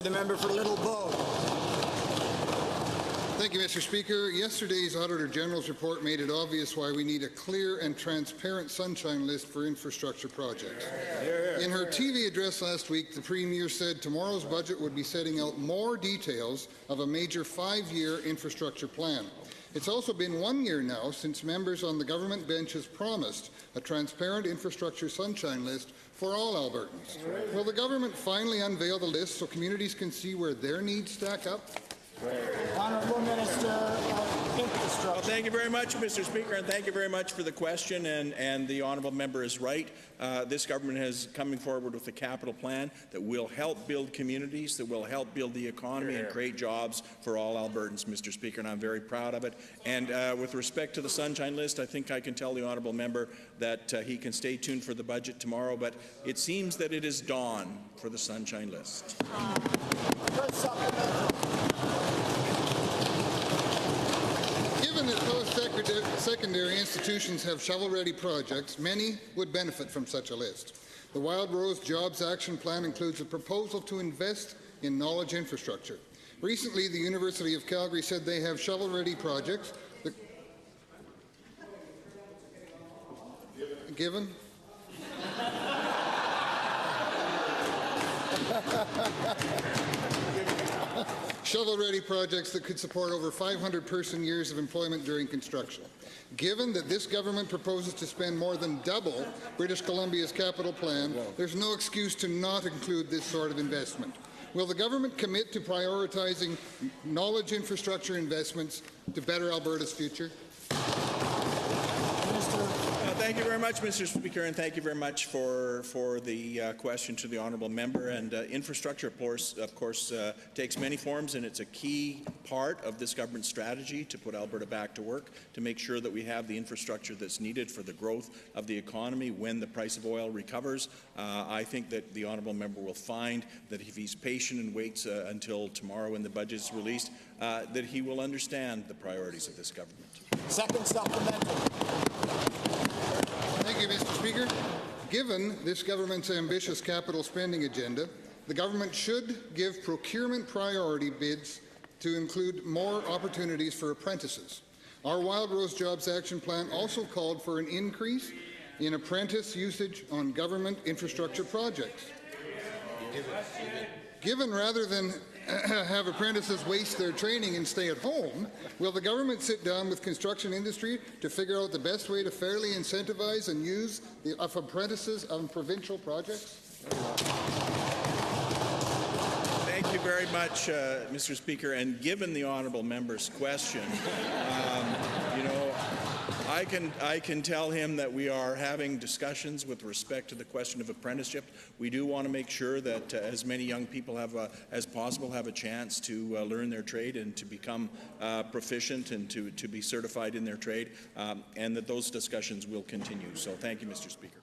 The member for Little Bow. Thank you, Mr. Speaker. Yesterday's Auditor General's report made it obvious why we need a clear and transparent sunshine list for infrastructure projects. In her TV address last week, the Premier said tomorrow's budget would be setting out more details of a major 5-year infrastructure plan. It's also been 1 year now since members on the government bench has promised a transparent infrastructure sunshine list for all Albertans. Will the government finally unveil the list so communities can see where their needs stack up? Honourable Minister of Infrastructure. Well, thank you very much, Mr. Speaker, and thank you very much for the question. And the honourable member is right. This government is coming forward with a capital plan that will help build communities, that will help build the economy and create jobs for all Albertans, Mr. Speaker, and I'm very proud of it. And with respect to the Sunshine List, I think I can tell the honourable member that he can stay tuned for the budget tomorrow, but it seems that it is dawn for the Sunshine List. First supplemental. Given that post-secondary institutions have shovel-ready projects, many would benefit from such a list. The Wild Rose Jobs Action Plan includes a proposal to invest in knowledge infrastructure. Recently, the University of Calgary said they have shovel-ready projects that given shovel-ready projects that could support over 500 person-years of employment during construction. Given that this government proposes to spend more than double British Columbia's capital plan, there's no excuse to not include this sort of investment. Will the government commit to prioritizing knowledge infrastructure investments to better Alberta's future? Thank you very much, Mr. Speaker, and thank you very much for the question to the honourable member. And infrastructure, of course, takes many forms, and it's a key part of this government's strategy to put Alberta back to work, to make sure that we have the infrastructure that's needed for the growth of the economy when the price of oil recovers. I think that the honourable member will find that if he's patient and waits until tomorrow when the budget is released, that he will understand the priorities of this government. Second supplemental. Thank you, Mr. Speaker. Given this government's ambitious capital spending agenda, the government should give procurement priority bids to include more opportunities for apprentices. Our Wild Rose Jobs Action Plan also called for an increase in apprentice usage on government infrastructure projects. Given rather than have apprentices waste their training and stay at home, will the government sit down with construction industry to figure out the best way to fairly incentivize and use the apprentices on provincial projects? Thank you very much, Mr. Speaker. And given the honourable member's question, I can tell him that we are having discussions with respect to the question of apprenticeship. We do want to make sure that as many young people as possible have a chance to learn their trade and to become proficient and to be certified in their trade, and that those discussions will continue. So thank you, Mr. Speaker.